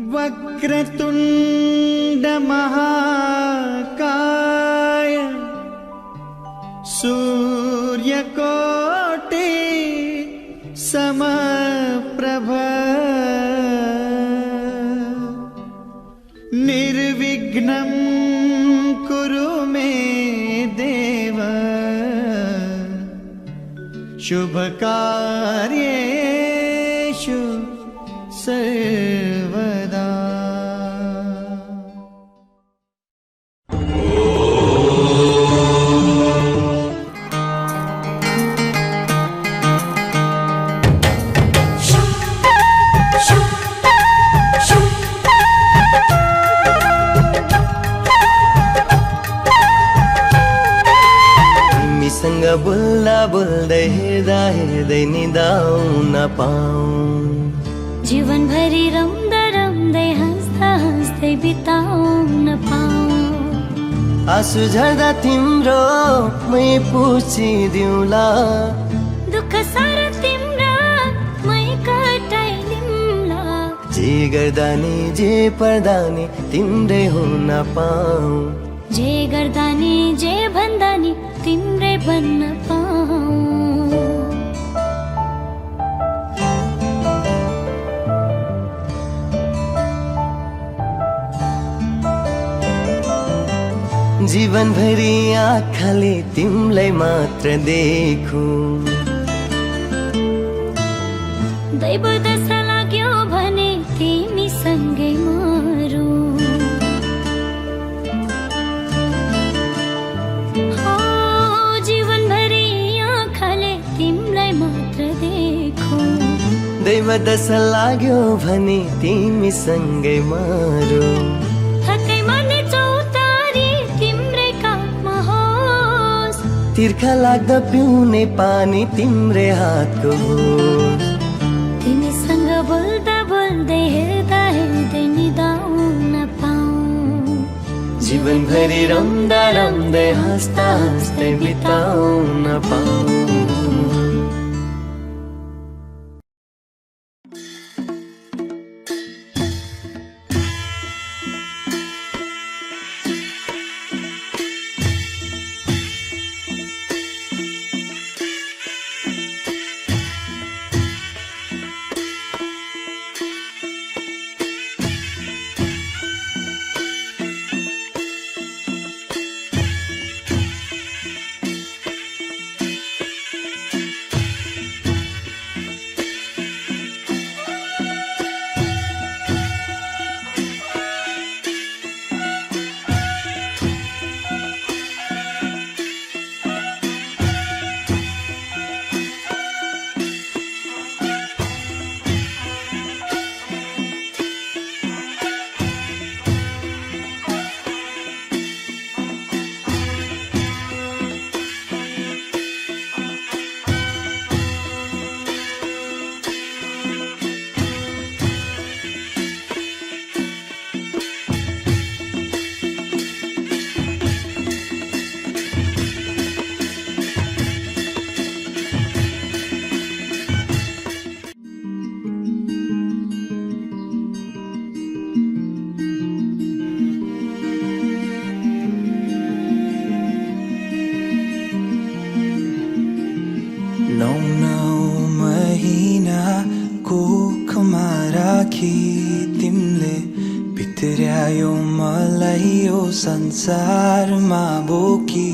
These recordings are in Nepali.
वक्रतुण्ड महाकाय सूर्यकोटि समप्रभ निर्विघ्नं कुरु मे देव शुभकार्येषु सर्वदा। तिमीसँग बोल्दा बोल्दै हेर्दा हेर्दै निदाउन पाऊँ, जीवनभरि रम्दा रम्दै हाँस्दा हाँस्दै बिताउन पाऊँ। आँसु झर्दा तिम्रो मै पुछिदिउँला, दुःख सारा तिम्रा मै कटाइदिउँला। जे गर्दा नि जे पर्दा नि तिम्रै हुन पाऊँ, जे गर्दा नि जे भन्दा नि तिम्रै बन्न पाऊँ। जीवनभरि आँखाले तिमीलाई मात्र देखौँ, दैव दशा लाग्यो भने तिमीसँगै मरौँ। हो जीवनभरि आँखाले तिमीलाई मात्र देखौँ, दैव दशा लाग्यो भने तिमीसँगै मरौँ। तिर्खा लाग्दा पिउने पानी तिम्रै हातको होस्, तिमीसँग बोल्दा बोल्दै हेर्दा हेर्दै निदाउन पाऊँ। जीवनभरि रम्दा रम्दै हाँस्दा हाँस्दै बिताउन पाऊँ। तिमीले भित्र्यायो मलाई यो संसारमा बोकी।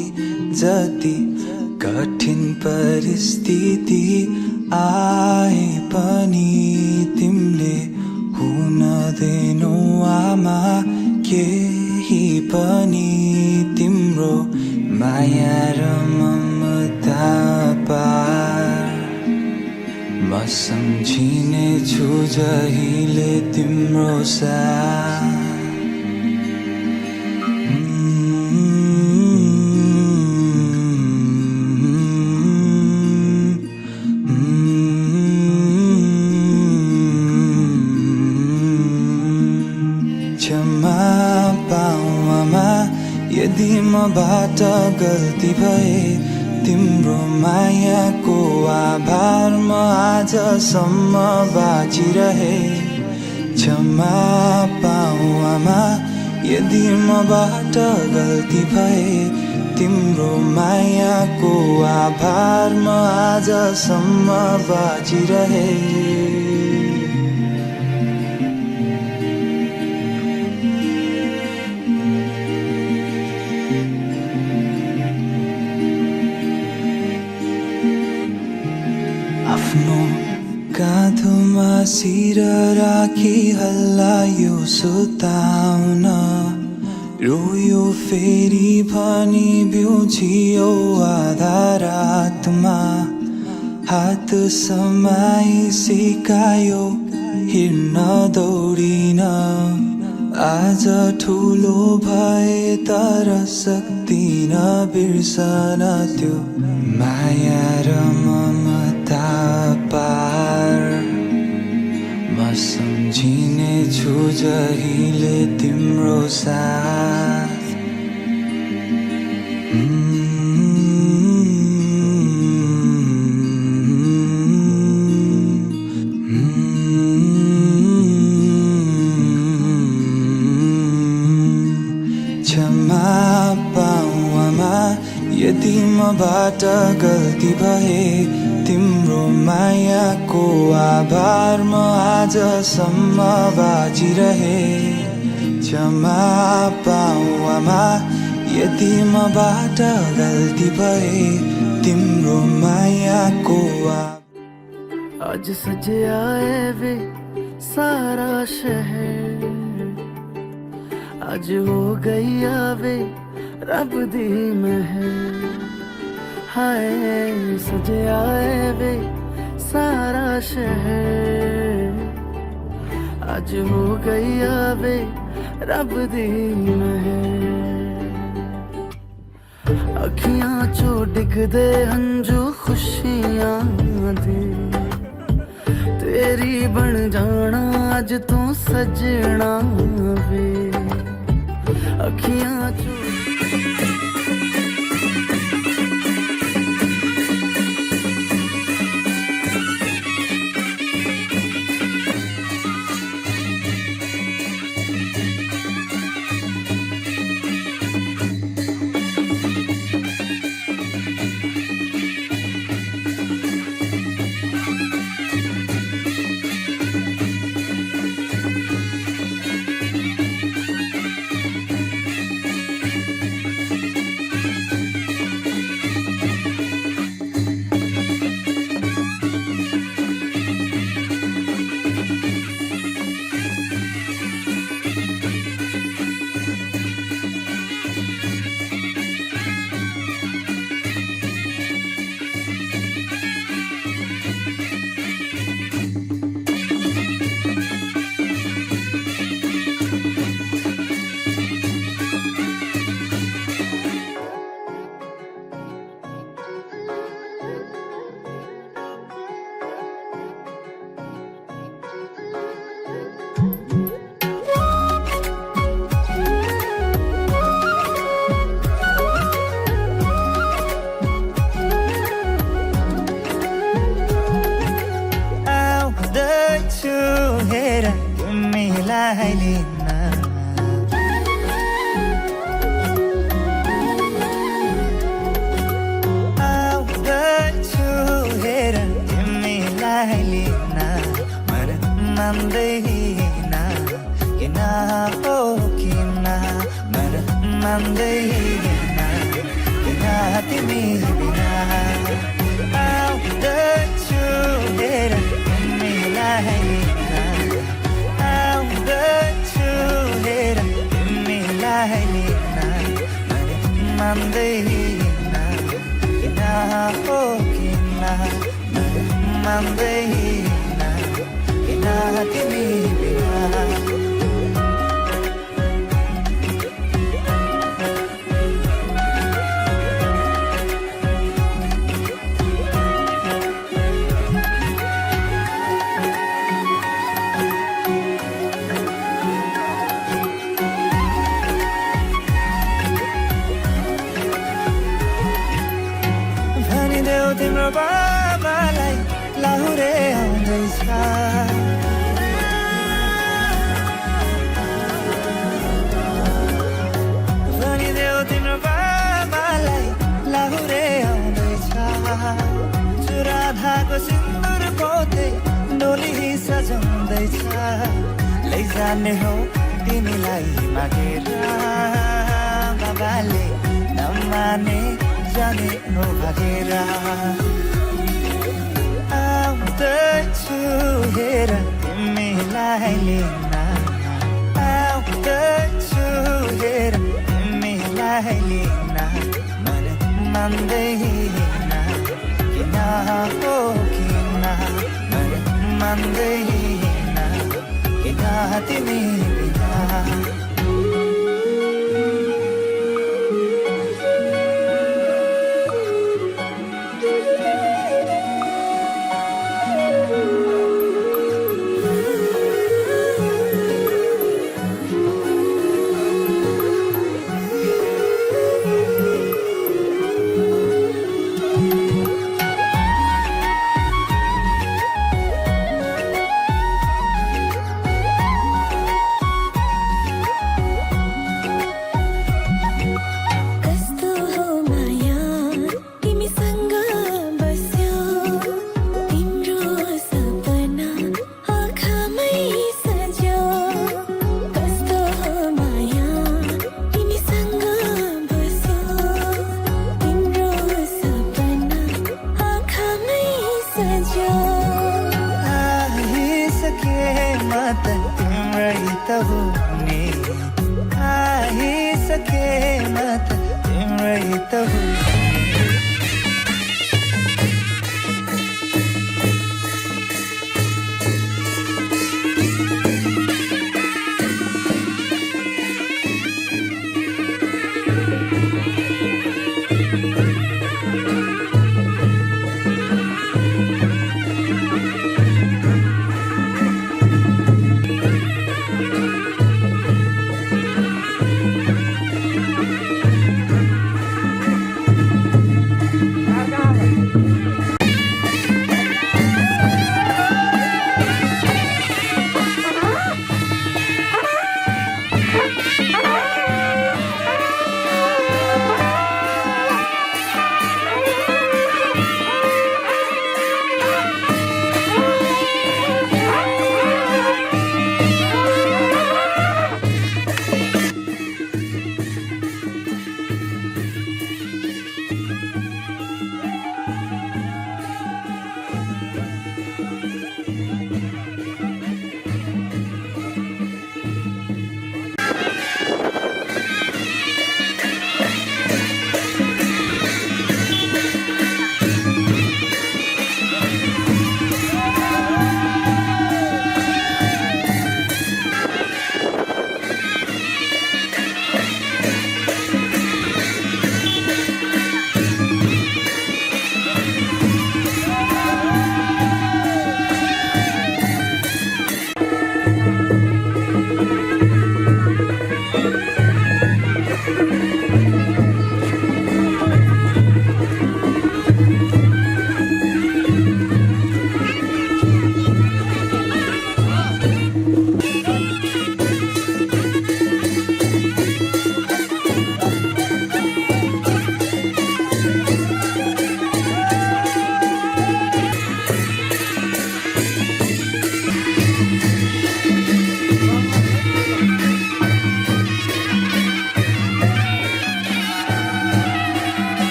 जति कठिन परिस्थिति आए पनि तिमीले हुन दिनौ आमा केही पनि। तिम्रो माया र ममता पार म सम्झिने छु जहिले तिम्रो साथ। क्षमा पाऊ आमा यदि मबाट गल्ती भए। तिम्रो मायाको आभार म आजसम्म बाँचिरहे। क्षमा पाऊ आमा यदि मबाट गल्ती भए तिम्रो मायाको आभार म आजसम्म बाँचिरहे आफ्नो काँधोमा शिर राखी हल्लायो सुताउन रोयो फेरि भनी बिउझियो आधा रातमा हात समाई सिकायो हिँड्न दौडिन आज ठुलो भए तर सक्दिन बिर्सन त्यो माया र ममता पार म सम्झिने छु जहिले तिम्रो साथ क्षमा पाऊ आमा यदि मबाट गल्ती भए तिम्रो मायाको आभार म आजसम्म बाँचिरहे क्षमा पाऊ आमा यदि मबाट गल्ती भए तिम्रो मायाको आज सजे आए वे सारा शहर आज हो गई आवे रब दी महर हाय सजे आए वे सारा शहर आज हो गई आवे रब दी महर अखियां चो डिगदे हंजू खुशियां दे तेरी बन जाना अज तू सजना वे अखियां चो तिम्रो बाबालाई लाहुरे आउँदैछ गर्दैछ लैजाने हो तिमीलाई मागेर बाबाले नमाने जाने हो भागेर आउँदैछु हेर तिमीलाई लिन आउँदैछु हेर तिमीलाई लिन मन मान्दैन किन हो किन मन मान्दैन किन तिमी बिना कस्तो हो माया तिमीसँग बस्यो तिम्रो सपना आँखामै सज्यो कस्तो हो माया तिमीसँग बस्यो तिम्रो सपना आँखामै सज्यो आइसके म त तिम्रै त हुने आइसके म त तिम्रै त हुने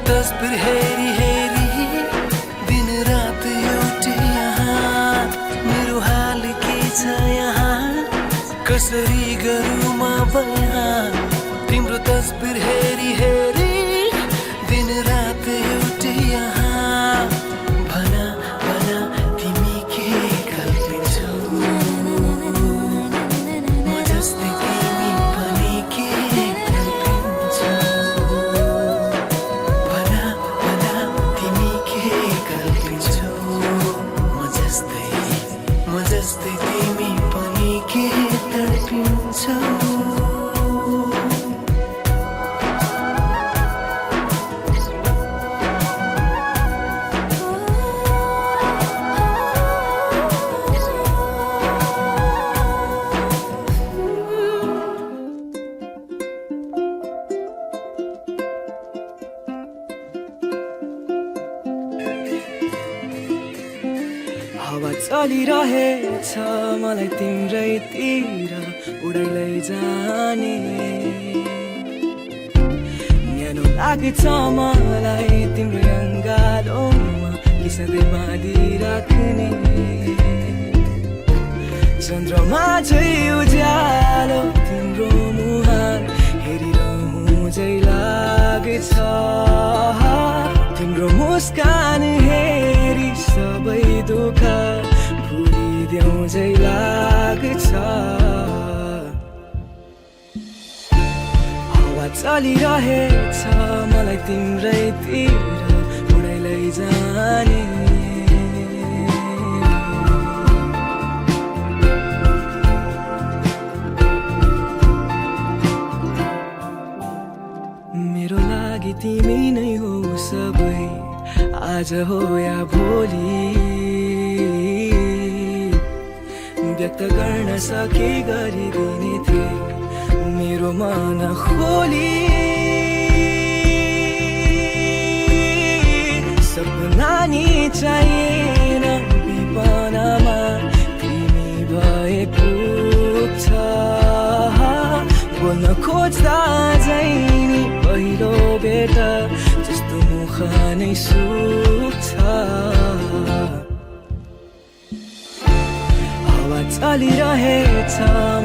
तस्बिर हेरी हेरी दिन रात एउटै यहाँ मेरो हाल के छ यहाँ कसरी गरौँ म बयान तिम्रो तस्बिर हेरी हेरी दिन रात एउटै यहाँ भना भना तिमी के कल्पिन्छौ म जस्तै तिमी पनि के कल्पिन्छौ भना भना तिमी के कल्पिन्छौ म जस्तै तिमी पनि के तडपिन्छौ हावा चलिरहेछ मलाई तिम्रैतिर उडाइ लैजाने न्यानो लाग्छ मलाई तिम्रो अङ्गालोमा कि सधैँ बाँधिराख्ने चन्द्रमा झै उज्यालो तिम्रो मुहार हेरिरहँ झै लाग्छ तिम्रो मुस्कान हेरी सबै दुःख भुलिदेऊ झै लाग्छ हावा चलिरहेछ मलाई तिम्रैतिर उडाइ लैजाने मेरो लागि तिमी नै हो सबै आज हो या भोलि व्यक्त गर्न सके गरिदिने थिए मेरो मन खोली सपना नि चाहिएन विपनामा तिमी भए पुग्छ बोल्न खोज्दा झै नि पहिलो भेट जस्तो मुख नै सुक्छ हावा चलिरहेछ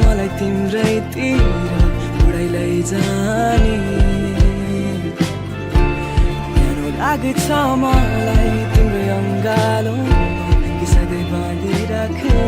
मलाई तिम्रैतिर उडाइ लैजाने न्यानो लाग्छ मलाई तिम्रो अङ्गालोमा कि सधैँ बाँधिराख्ने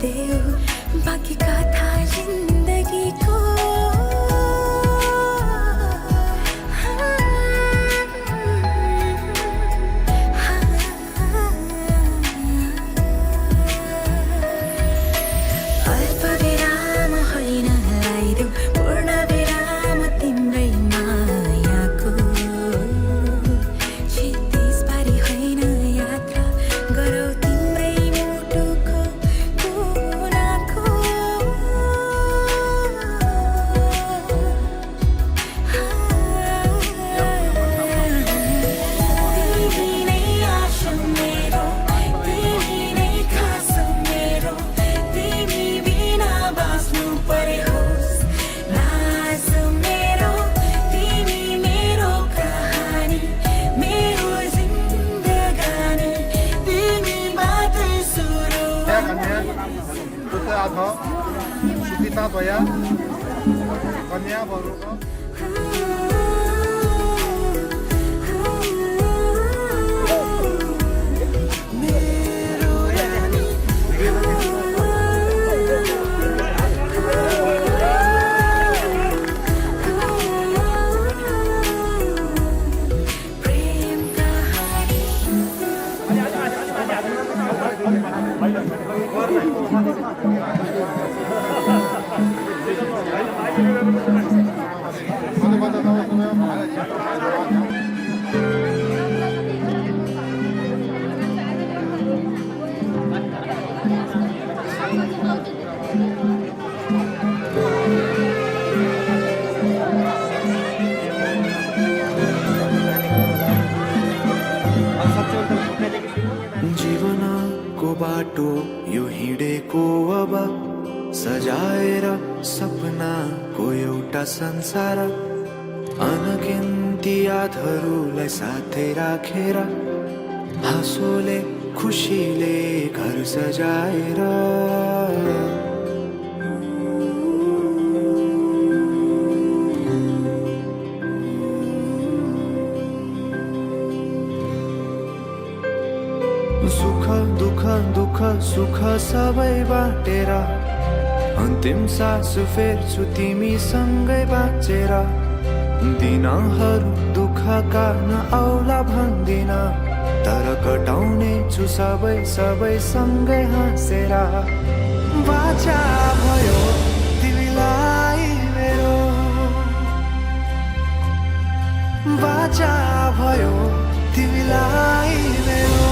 देऊ बाँकी कथा जिन्दगीको अल्पविराम होइन लगाइदेऊ पूर्ण विराम तिम्रै मायाको क्षितिज पारी होइन यात्रा गरौ तिम्रै मुटुको कुनाको तिमी नै आशा मेरो तिमी नै खास मेरो तिमी बिना बाँच्नु परे होस् लाज मेरो तिमी मेरो कहानी मेरो जिन्दगानी तिमीबाटै सुरु सुकिता भया कन्या बरुको प्रेम कहानी जीवनको बाटो यो हिँडेको अब सजाएर सपनाको एउटा संसार अनगिन्ती यादहरूलाई साथै राखेर हाँसोले खुसीले घर सजाएर सुख दुःख दुःख सुख सबै बाटेर अन्तिम सास फेर्छु तिमीसँगै बाँचेर दिनहरू दुःखका नआउला भन्दिन तर कटाउने छु सबै सबै सँगै हाँसेर बाचा भयो तिमीलाई मेरो बाचा भयो तिमीलाई मेरो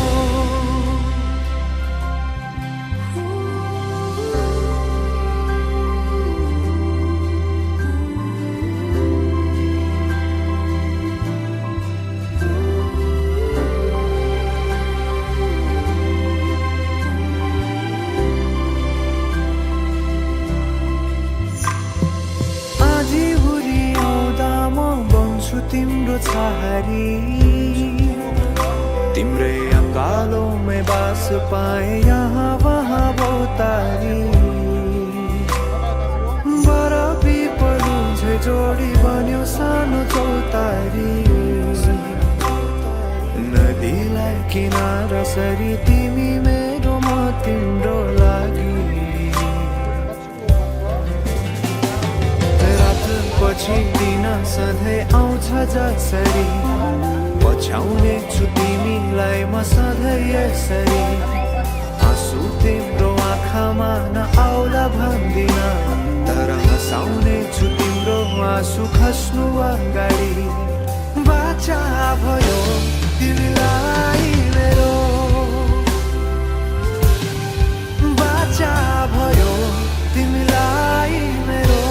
तिम्रो छहारी तिम्रै अङ्गालोमै बास पाए यहाँ वहाँ बहुतारी बरफी पलु झै जोडी बन्यो सानो चौतारी नदीलाई किनारा सरी तिमी मेरो म तिम्रो लागि पछि दिन सधैँ आउँछ जसरी पछ्याउने छु तिमीलाई म सधैँ यसरी आँसु तिम्रो आँखामा नआउला भन्दिन तर हँसाउने छु तिम्रो आँसु खस्नु अगाडि बाचा भयो तिमीलाई मेरो बाचा भयो तिमीलाई मेरो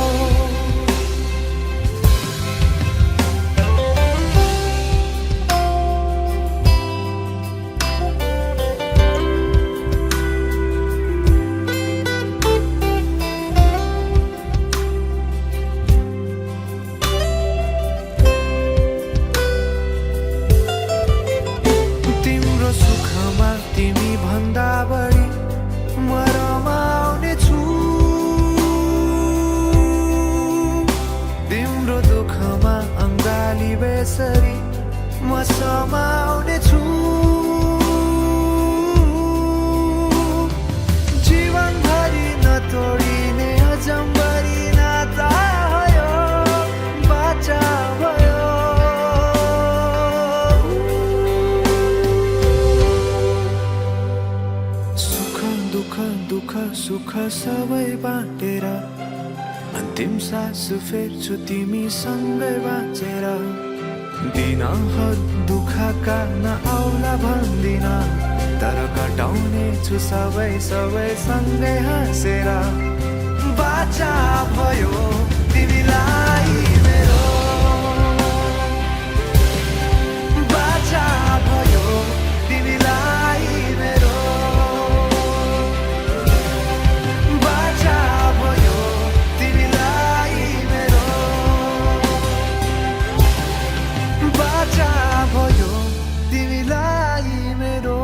सबै बाटेर अन्तिम सास फेर्छु तिमीसँगै बाँचेर दिनहरु दुःखका नआउला भन्दिन तर कटाउने छु सबै सँगै हाँसेर बाचा भयो तिमीलाई मेरो बाचा भयो तिमीलाई मेरो बाचा भयो तिमीलाई मेरो बाचा भयो तिमीलाई मेरो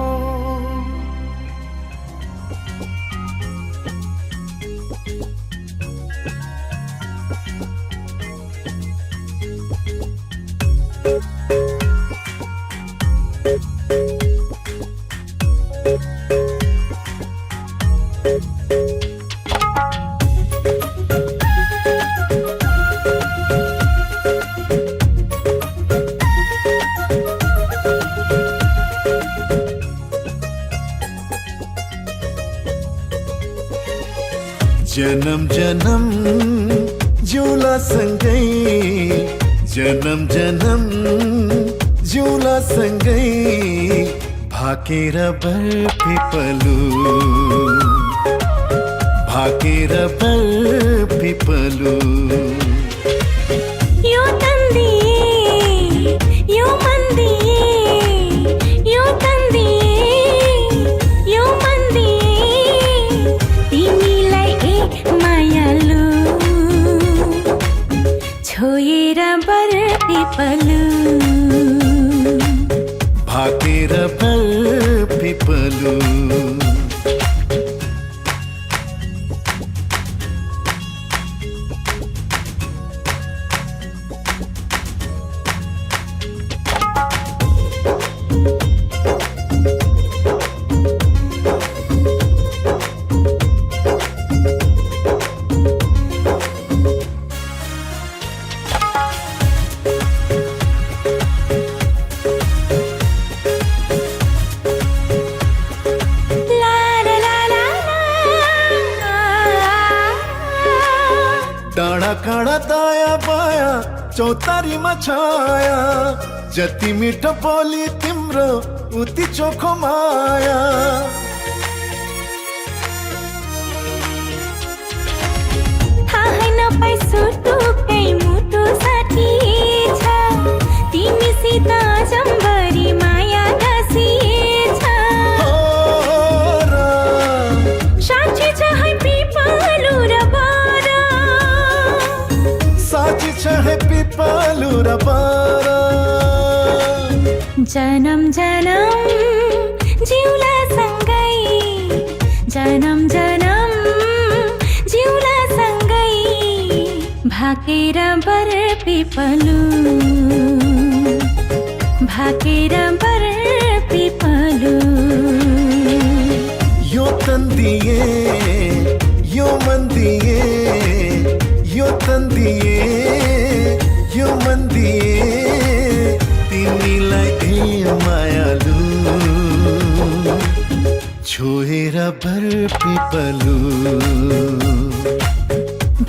जन्म जन्म जिउला सँगै जन्म जन्म जिउला सँगै भाकेर बरपिपलु भाकेर बरपिपलु यो तन्दिए यो मन्दिए यो तन्दिए यो मन्दिए तिमीलाई ए मायालु छोएर बरपिपलु भाकेर बरपिपलु डाँडा काँडा दायाँ बायाँ चौतारीमा छाया जति मिठो बोली तिम्रो उति चोखो माया थाहै नपाई सुटुकै मुटु साथी छ तिमीसित जम्बरी माया गाँसिएछ साँच्ची छ है पिपलु र बर साँच्ची छ है पिपलु र बर जन्म जन्म जिउला सँगै जन्म जन्म जिउला सँगै भाकेर बरपिपलु भाकेर बरपिपलु यो तन्दिए यो मन्दिए यो तन्दिए यो मन्दिए तिमीलाई ए मायालु छोएर बरपिपलु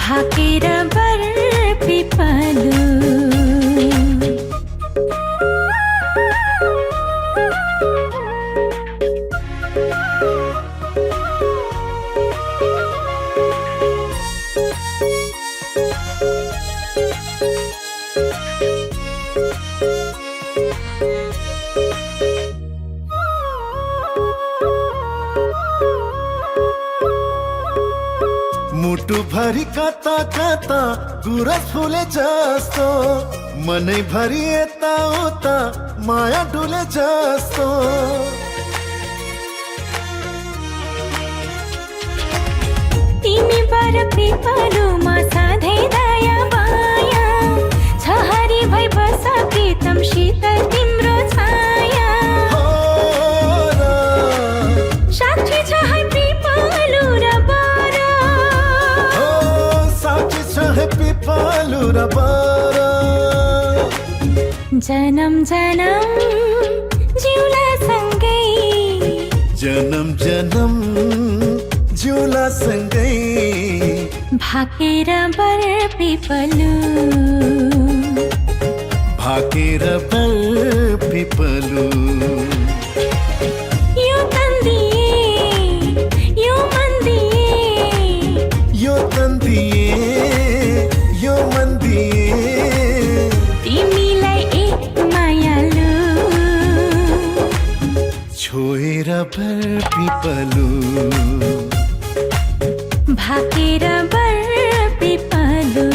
भाकेर बरपिपलु मुटु भरि कता कता गुरस फुले जस्तो मनै भरि यता उता माया डुले जस्तो तिमी बरपिपलुमा सधैँ दया माया छहरी भई बस प्रीतम शीतल तिम्रो छाया साक्षी छ है पिपलु र बर साक्षी छ है पिपलु र बर जन्म जन्म जिउला सँगै जन्म जन्म पिउला सँगै भाकेर बर पिपलु भाकेर बर पिपलु यो तन्दिए यो मन्दिए यो तन्दिए यो मन्दिए तिमीलाई एक मायालु छोएर बर पिपलु भाकेर बर पिपलु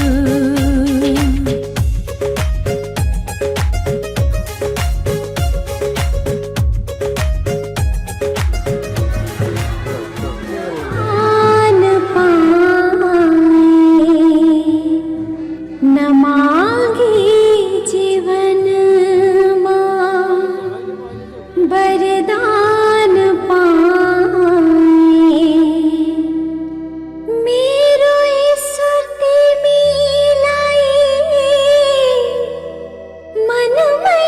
वरदान पाए मेरो ईश्वर तिमीलाई मनमै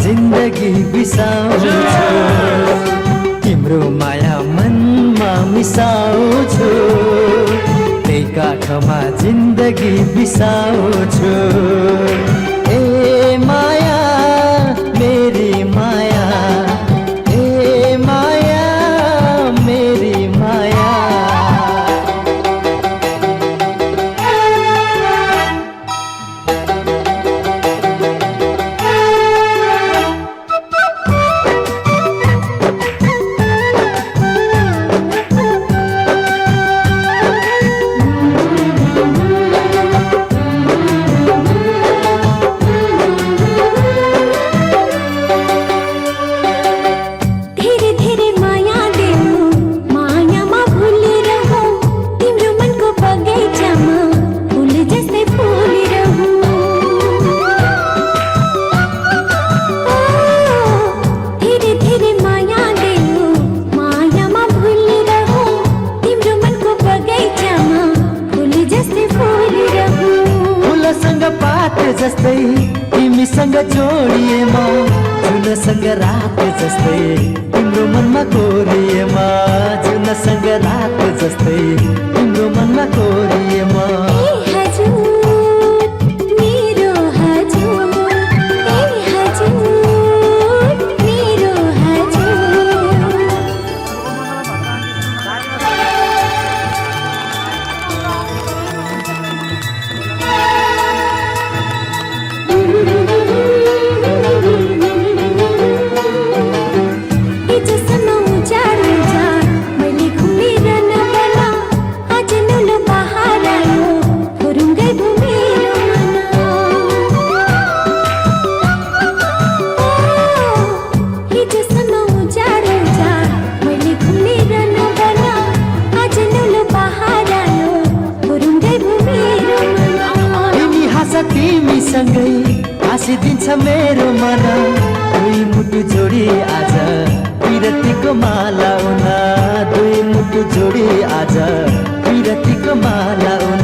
जिन्दगी बिसाउँछु तिम्रो माया मनमा मिसाउँछु त्यही काखमा जिन्दगी बिसाउँछु ए माया मेरी माया ए माया मेरी माया जस्तै तिमीसँग जोडिएमा जुनसँग रात जस्तै तिम्रो मनमा कोरिएमा जुनसँग रात जस्तै तिम्रो मनमा कोरिएमा जसमा उजाड मेरो मन दुई मुटु जोडी आज विरतीको माला उन दुई मुटु जोडी आज विरतीको माला उन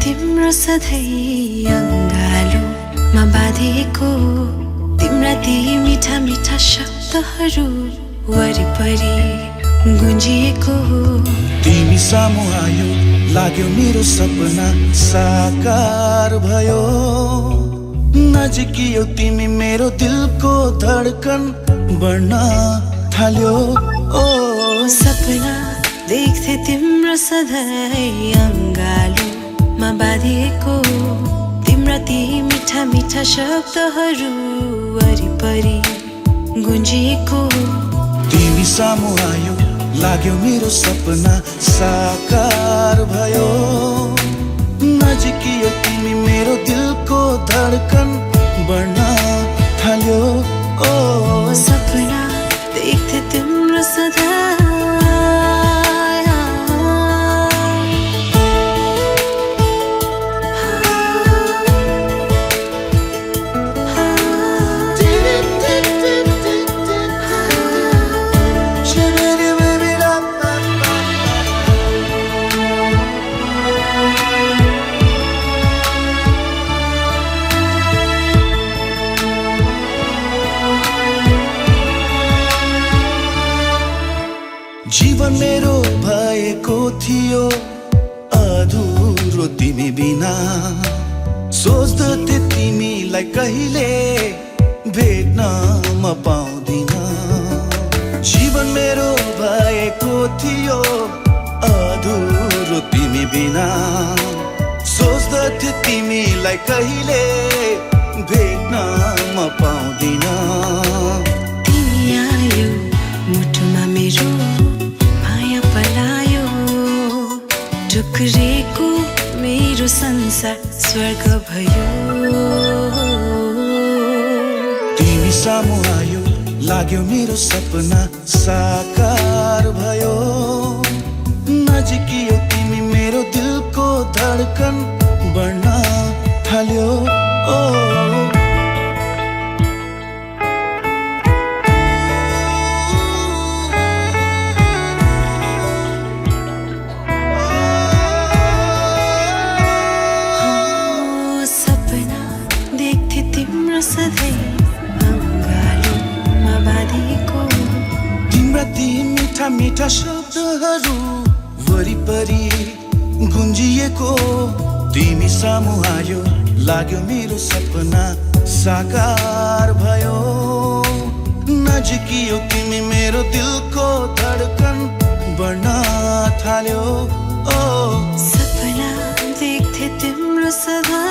तिम्रो सधैँ अङ्गालोमा बाँधिएको तिम्रा ती मिठा मिठा शब्दहरू वरिपरि गुन्जिएको तिमी सामु आयो लाग्यो मेरो सपना साकार भयो नजिकियो तिमी मेरो दिलको धडकन बढ्न थाल्यो ओ सपना देख्थे तिम्रो सधैँ अङ्गालोमा बाँधिएको तिम्रा ती मिठा मिठा शब्दहरू वरिपरि गुन्जिएको तिमी सामु आयो लाग्यो मेरो सपना साकार भयो नजिकियो तिमी मेरो दिलको धडकन बढ्न थाल्यो ओ सपना देख्थे तिम्रो सधैँ जीवन मेरो भएको थियो अधुरो तिमी बिना सोच्दथे तिमीलाई कहिले भेट्न म पाउँदिन जीवन मेरो भएको थियो अधुरो तिमी बिना सोच्दथे तिमीलाई कहिले भेट्न म पाउँदिन तिमी आयो मुटुमा मेरो टुक्रेको मेरो संसार स्वर्ग भयो तिमी सामु आयो लाग्यो मेरो सपना साकार भयो नजिकियो तिमी मेरो दिलको धडकन बढ्न थाल्यो ओ सधैँ अङ्गालोमा बाँधिएको तिम्रा ती मिठा मिठा शब्दहरू वरिपरि गुन्जिएको तिमी सामु आयो लाग्यो मेरो सपना साकार भयो नजिकियो तिमी मेरो दिलको धडकन बढ्न थाल्यो ओ सपना देख्थे तिम्रो सदा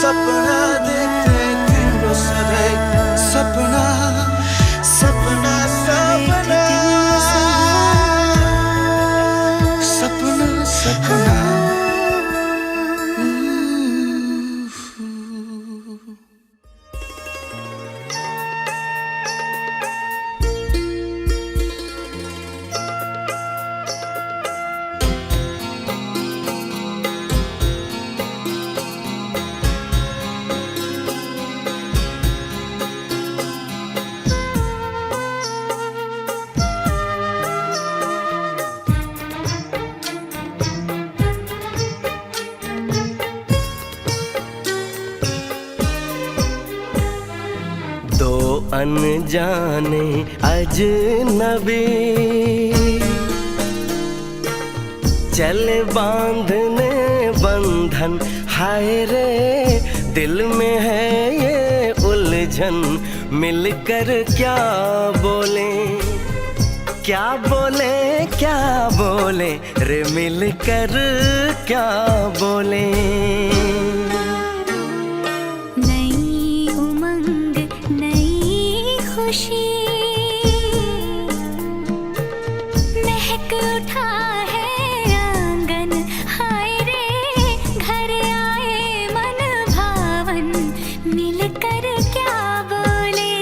सपना देख्थे तिम्रो सधैँ सपना सपना सपना सपना सपना अनजाने अजनबी चले बांधने बंधन हाय रे दिल में है ये उलझन मिलकर क्या बोले क्या बोले क्या बोले रे मिलकर क्या बोले महक उठा है आंगन हाय रे घर आए मन भावन मिलकर क्या बोले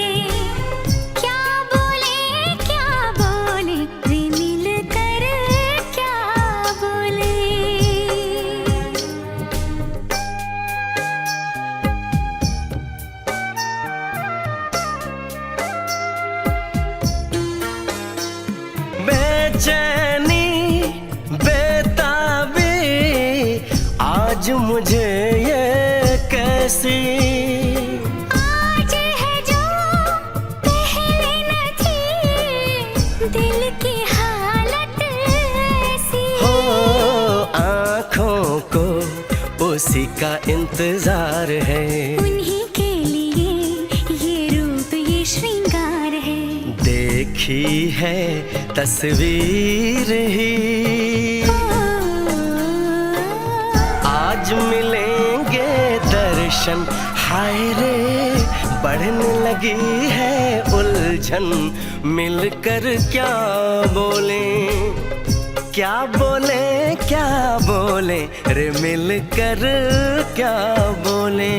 क्या बोले क्या बोले वे मिलकर क्या बोले बेचैनी बेताबी आज मुझे ये कैसी आज है जो पहले न थी दिल की हालत ऐसी हो का इंतजार है। उन्हीं के लिए ये रूप ये श्रृंगार है। देखी है तस्वीर ही, आज मिलेंगे दर्शन। हाय रे बढ़ने लगी है उलझन, मिलकर क्या बोले, क्या बोले, क्या बोले रे, मिलकर क्या बोले।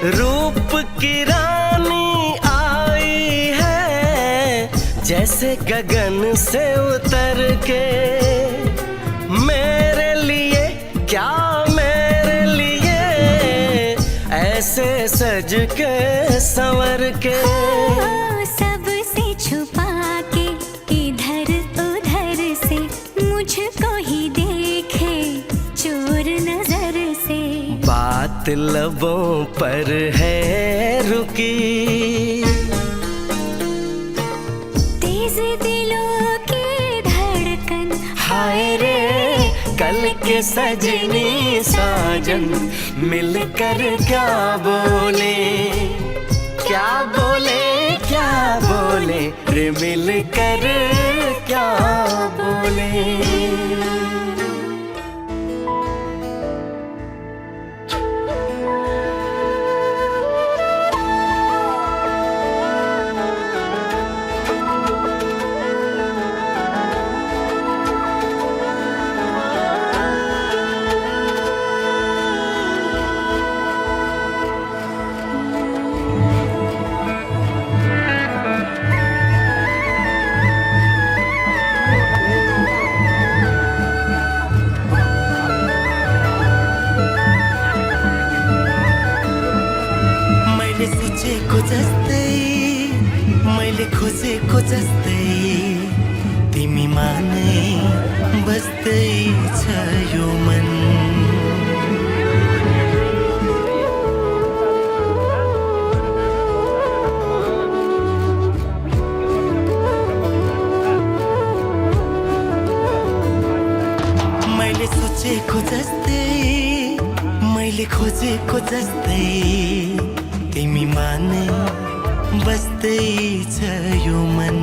रूप की रानी आई है जैसे गगन से उतर के, मेरे लिए क्या मेरे लिए ऐसे सज के संवर के। सबसे छुपा के इधर उधर से मुझको ही देखे चोर नजर से। बात लबों पर है रुकी, तेज दिलों की धड़कन। हाय रे कल के सजनी साजन, मिलकर क्या बोले, क्या बोले, क्या बोले रे, मिलकर क्या बोले। सोचेको जस्तै, मैले खोजेको जस्तै तिमीमा नै बस्दै छ यो मन। मैले सोचेको जस्तै, मैले खोजेको जस्तै तिमीमा नै बस्दै छ यो मन।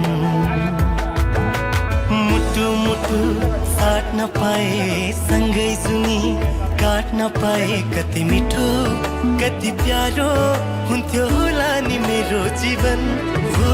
मुटु मुटु साट्न पाए सँगै जुनी काट्न पाए, कति मिठो कति प्यारो हुन्थ्यो होला नि मेरो जीवन। हो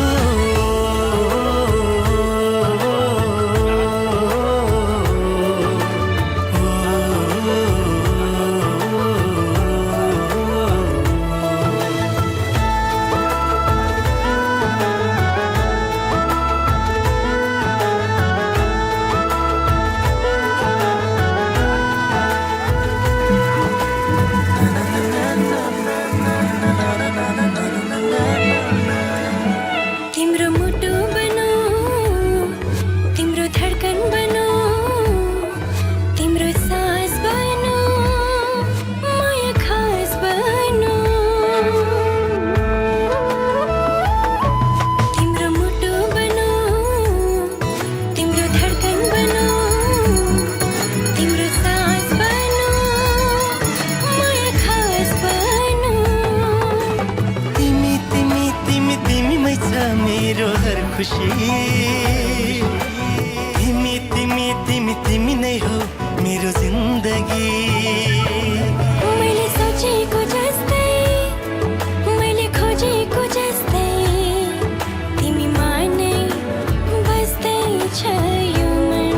खुशी। तिमी तिमी तिमी तिमी नै हो मेरो जिन्दगी। मैले सोचेको जस्तै, मैले खोजेको जस्तै तिमीमा नै बस्दै छ यो मन।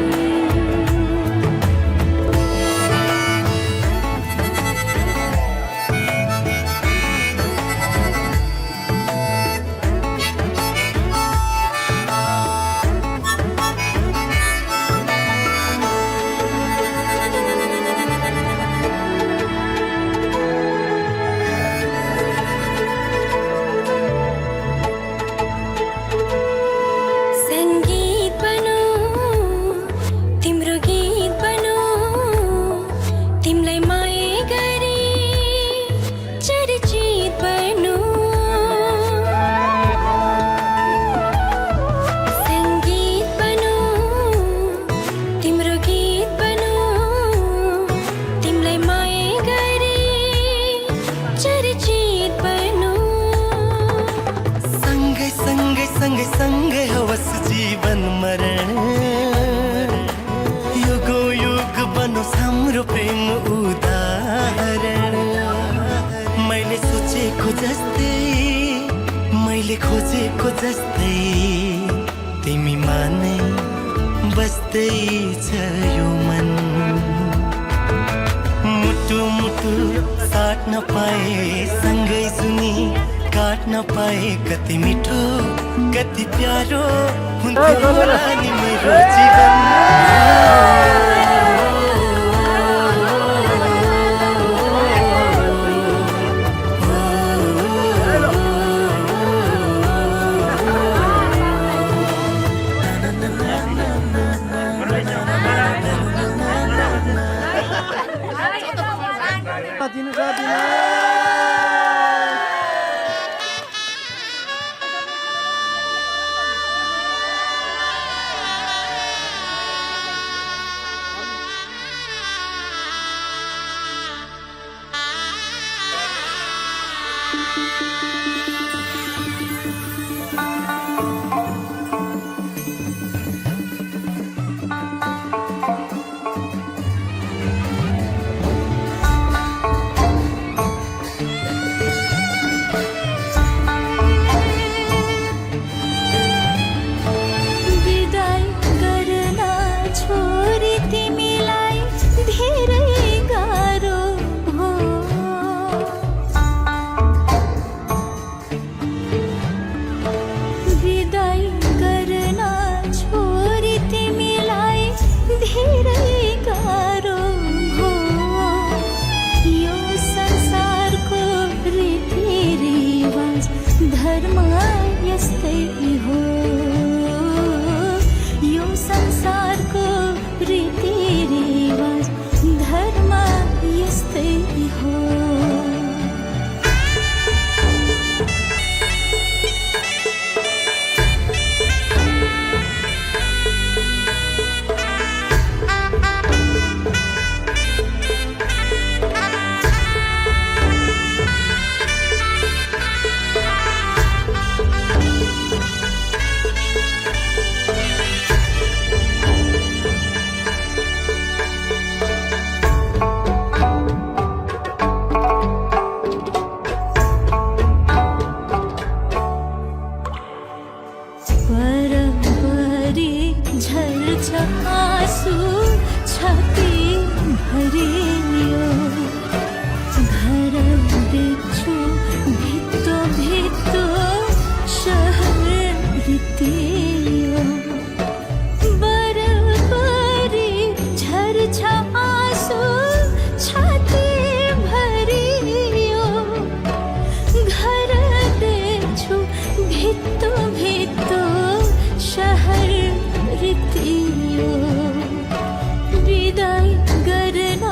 मैले खोजेको जस्तै तिमीमा नै बस्दैछ यो मन मुटु मुटु साट्न पाए सँगै सुनि काट्न पाए कति मिठो कति प्यारो हुन्थ्यो होला नि मेरो जीवन विदाई गर्न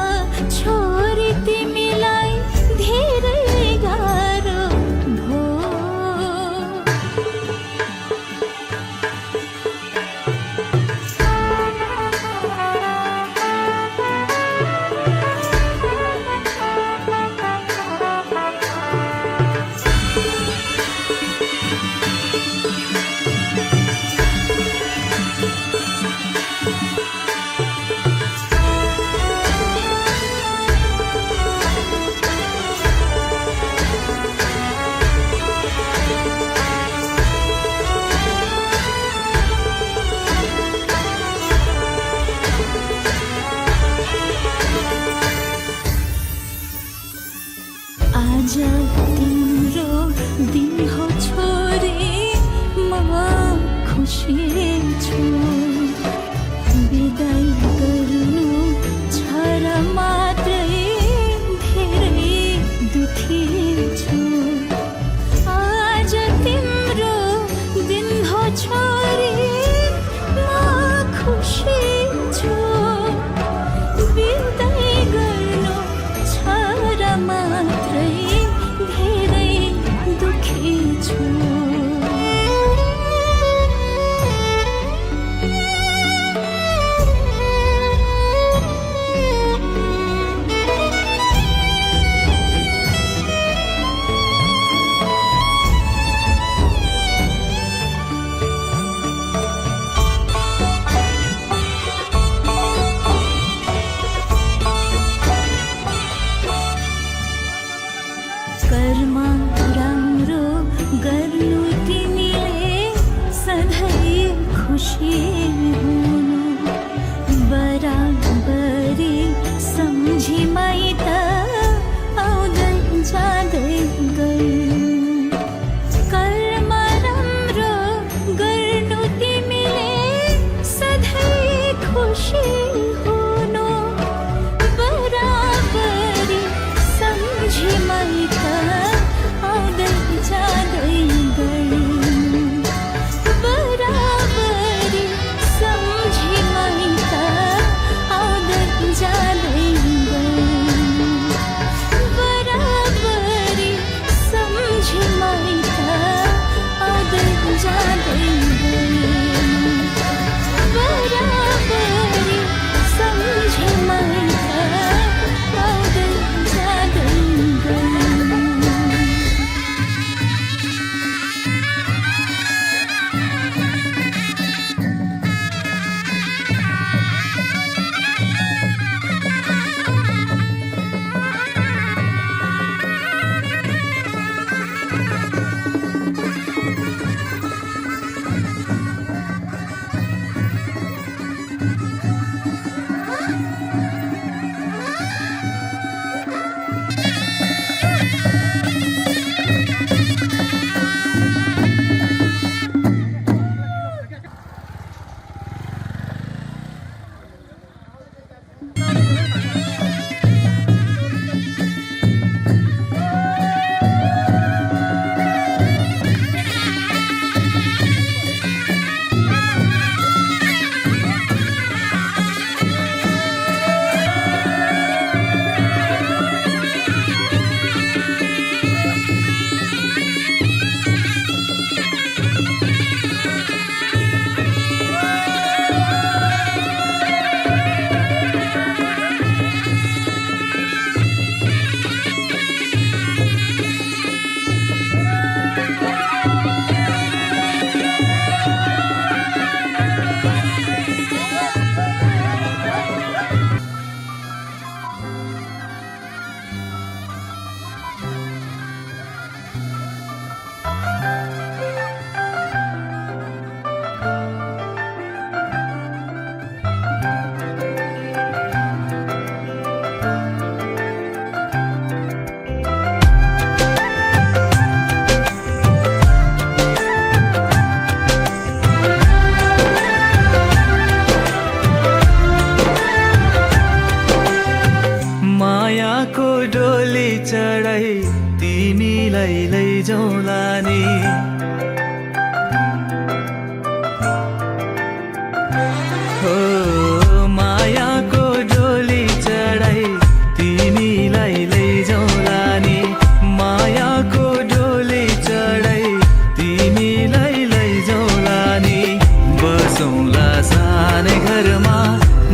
घरमा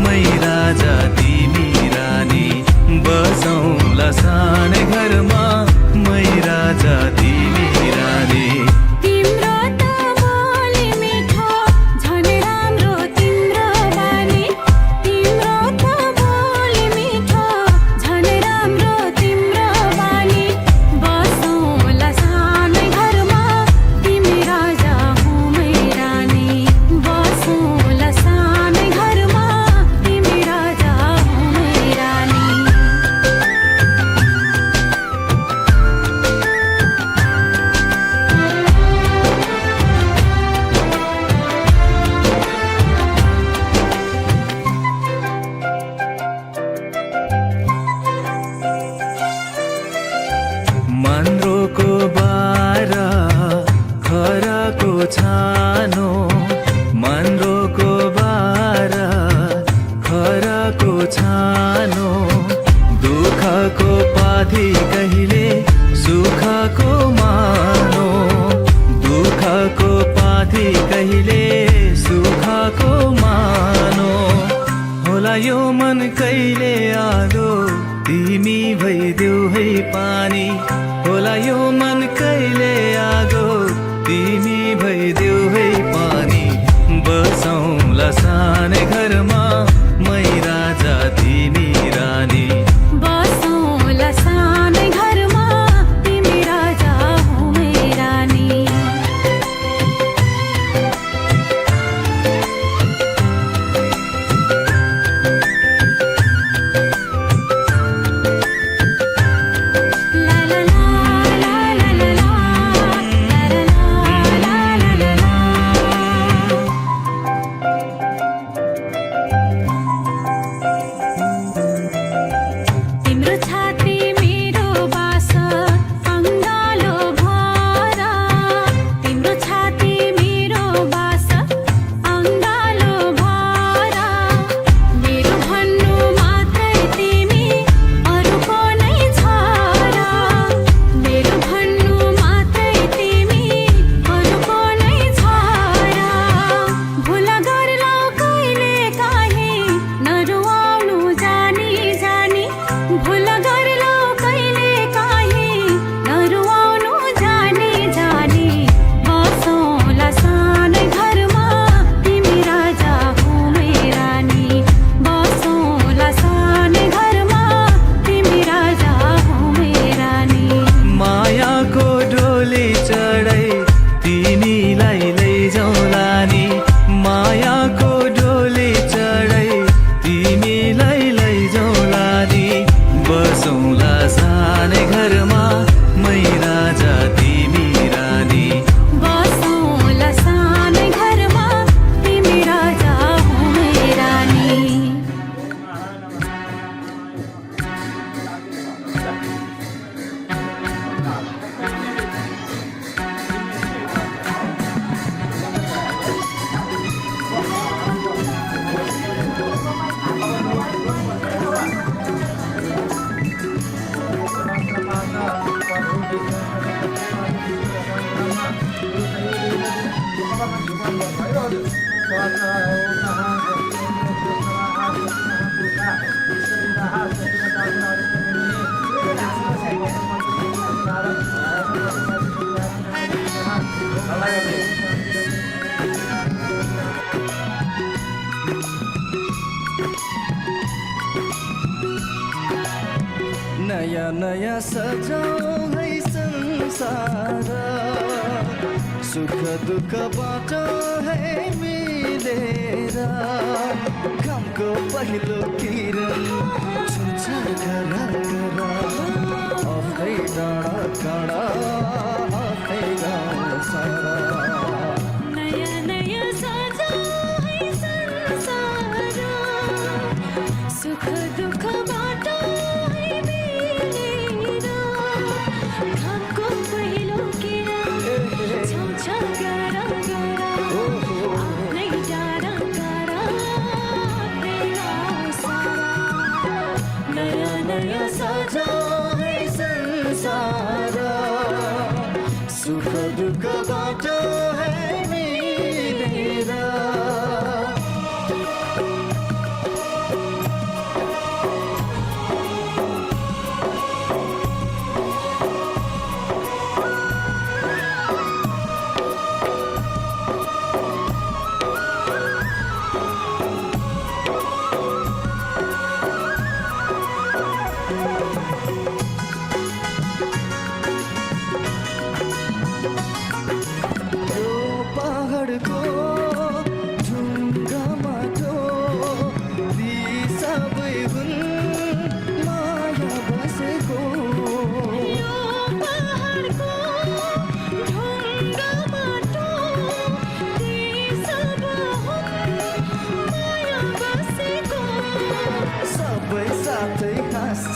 मै राजा तिमी रानी बसौँला सानै घरमा मै राजा तिमी रानी तिम्रो त बोली मिठो झन् राम्रो तिम्रो बानी तिम्रो त बोली मिठो झन् राम्रो तिम्रो बानी बसौँला सानै घरमा तिमी राजा हुँ मै रानी बसौँला सानै घरमा तिमी राजा हुँ मै रानी मन्द्रोको बारा खराको छानो मन्द्रोको बारा खराको छानो दुःखको पाथी कहिले सुखको मानो दुःखको पाथी कहिले सुखको मानो होला यो मन कहिले आगो तिमी भइदेऊ है पानी होला यो मन कहिले आगो तिमी भइदेऊ है पानी बसौँला सानै घरमा मै राजा तिमी रानी बसौँला सानै घरमा तिमी राजा हुँ मै रानी ला ला ला ला ला ला ला ला ला तिम्रो छाती मेरो बास अङ्गालो भरा तिम्रो छाती मेरो बास अङ्गालो भरा मेरो भन्नु मात्रै तिमी अरूको नै छरा मेरो भन्नु मात्रै तिमी अरूको नै छरा भुल गर्ला कहिले काहीँ नरुवाउनु जानी जानी भुल गर्ला कहिले काहीँ नरुवाउनु जानी जानी बसौँला सानै घरमा तिमी राजा हुँ मै रानी बसौँला सानै घरमा तिमी राजा हुँ मै रानी मायाको डोली चढाइ तिमीलाई लैजाउँला नि मायाको डोली चढाइ तिमीलाई लैजाउँला नि बसौँला सानै घरमा मै राजा तिमी रानी बसौँला सानै घरमा तिमी राजा हुँ मै रानी नयाँ नयाँ सजाऊ है संसार सुख दुःख बाटो है मिलेर घामको पहिलो किरण छुन्छ घर घर आफै डाँडा काँडा आफै गाउँ सारा नयाँ नयाँ सजाऊ है संसार सुख दुःख बाटो है मिलेर घामको पहिलो किरण छाउँछ गाडा गाडा आफ्नै डाँडा काँडा आफ्नै गाउँ सारा नयाँ नयाँ सजाऊ है संसार सुख दुःख बाटो है मिलेर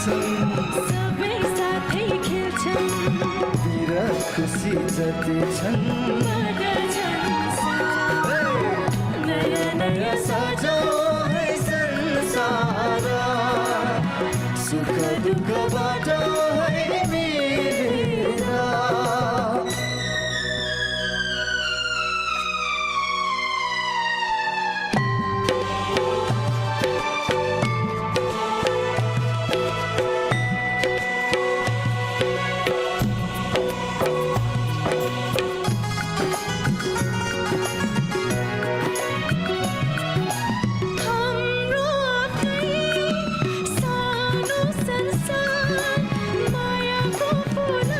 खेल्छन् सबै साथै खेल्छन् तिर खुसी जति छन् नयाँ नयाँ सजाऊ है संसार सुख दुःखबाट है मिलेर हाम्रो आफ्नै सानो संसार मायाको फुल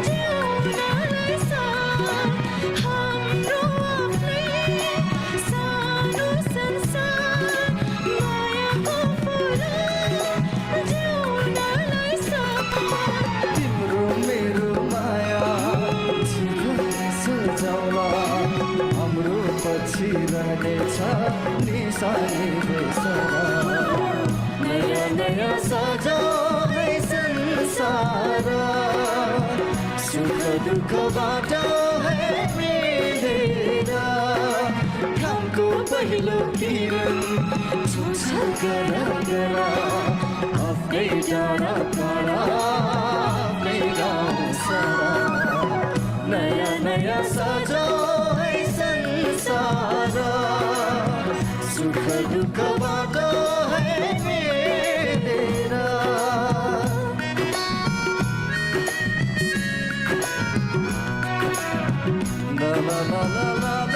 जिउनलाई साथ हाम्रो आफ्नै सानो संसार मायाको फुल जिउनलाई साथ तिम्रो मेरो माया जीवन सजाउला हाम्रो पछि रहनेछ निशानी बेसरा नयाँ नयाँ सजाऊ है संसार सुख दुःखबाट है मिलेर घामको पहिलो किरण छुन्छ गरा गरा आफ्नै डाँडा काँडा आफ्नै गाउँ सारा नयाँ नयाँ सजाऊ है संसार सुख दुःखबाट है मिलेर ला ला ला ला ला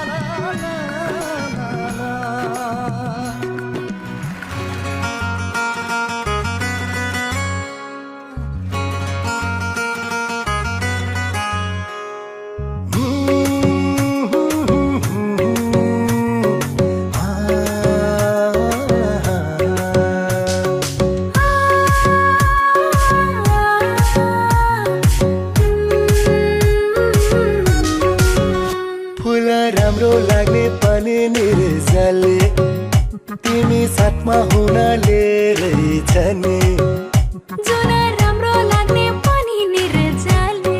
ला ला ला ला फुल राम्रो लाग्ने पनि निर्जले तिमी साथमा हुनाले रहेछ नि जुन राम्रो लाग्ने पनि निर्जले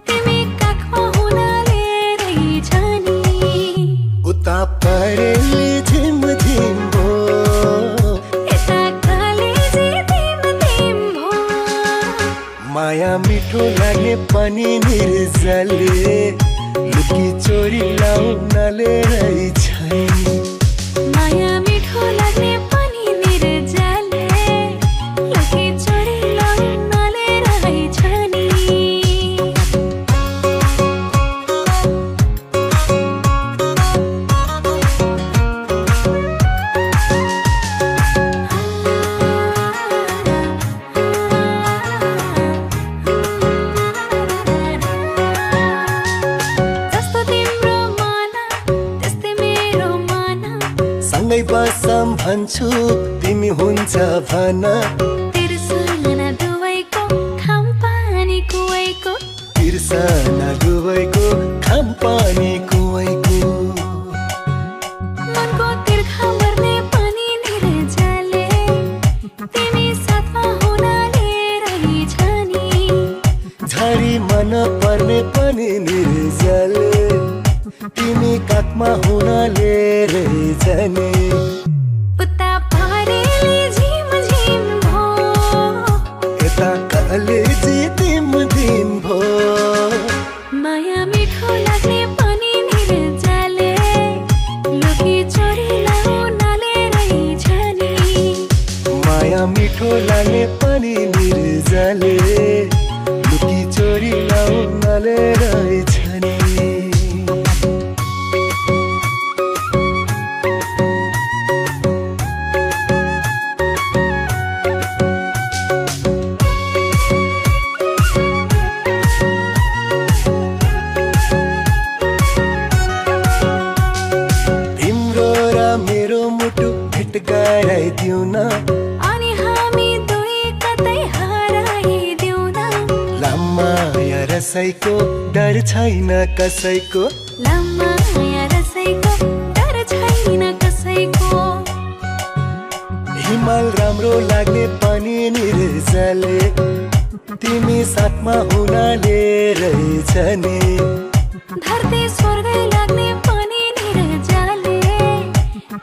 तिमी काखमा हुनाले रहेछ नि उता परेली झिम झिम भो यता कलेजी तिम तिम भो माया मिठो लाग्ने पनि निर्जले लुकी चोरी लाउनाले रहेछ नि माया मिठो लाग्ने पनि निर्जले लुकी चोरी लाउनाले रहेछ नि जस्तो तिम्रो माना त्यस्तै मेरो माना सँगै बसम भन्छु तिमी हुन्छ भन तिर्सना दुवैको खाम पानी कुवैको तिर्सना दुवैको खाम पानी कुवैको मनको तिर्खा मर्ने पनि निर्जले तिमी साथमा हुनाले रहेछ नि झरी मन पर्ने पनि निर्जले तिमी काखमा हुनाले रहेछ नि उता पारेले झिम झिम भो यता कलेजी तिम दिन भो माया मिठो लाग्ने पनि निर्जले लुकी चोरी लाउनाले रहेछ नि माया मिठो लाग्ने पनि निर्जले लुकी चोरी लाउनाले रहेछ नि तिम्रो र मेरो मुटु भेट गराइदिउ न अनि हामी दुई कतै हराइदिउँ न लामाया रसैको डर छैन कसैको लामाया रसैको डर छैन कसैको हिमाल राम्रो लाग्ने पनि निर्जले तिमी साथमा हुनाले रहेछ नि धरती स्वर्गै लाग्ने पनि निर्जले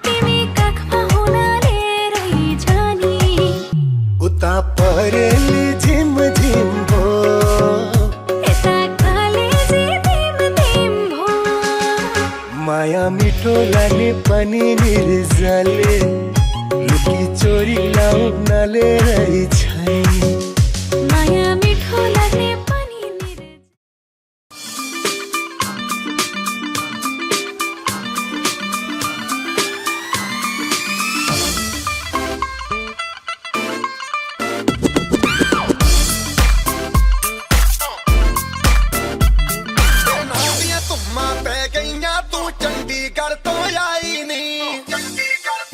तिमी काखमा हुनाले रहेछ नि उता परेली झिम झिम भो यता कालेजी तिम तिम भो माया मिठो लाग्ने पनि निर्जले लुकी चोरी लाउनाले रहेछ नि माया मिठो लाग्ने पनि निर्जले ਧੁੰਮਾਂ ਪੈ ਗਈਆਂ ਤੂੰ ਚੰਡੀਗੜ੍ਹ ਤੋਂ ਆਈ ਨੀ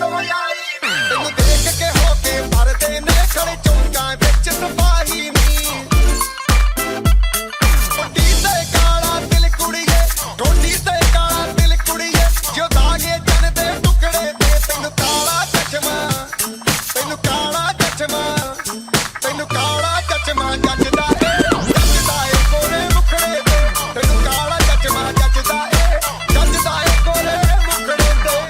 ਤੈਨੂੰ ਦੇਖ ਕੇ ਹੋ ਕੇ ਭਰਦੇ ਨੇ ਖੜੇ ਚੌਂਕਾਂ ਵਿੱਚ ਸਫਾਈ ਨੀ ਟੋਟੀ ਤੇ ਕਾਲਾ ਦਿਲ ਕੁੜੀਏ ਟੋਟੀ ਤੇ ਕਾਲਾ ਦਿਲ ਕੁੜੀਏ ਜੋ ਦਾਗੇ ਜਨ ਦੇ ਟੁਕੜੇ ਤੇ ਤੈਨੂੰ ਕਾਲਾ ਚਸ਼ਮਾ ਤੈਨੂੰ ਕਾਲਾ ਚਸ਼ਮਾ ਤੈਨੂੰ ਕਾਲਾ ਚਸ਼ਮਾ ਜੱਜਦਾ ਏ ਕੋਰੇ ਮੁਖੜੇ ਤੇ ਤੈਨੂੰ ਕਾਲਾ ਚਸ਼ਮਾ ਜੱਜਦਾ ਏ ਕੋਰੇ ਮੁਖੜੇ ਤੇ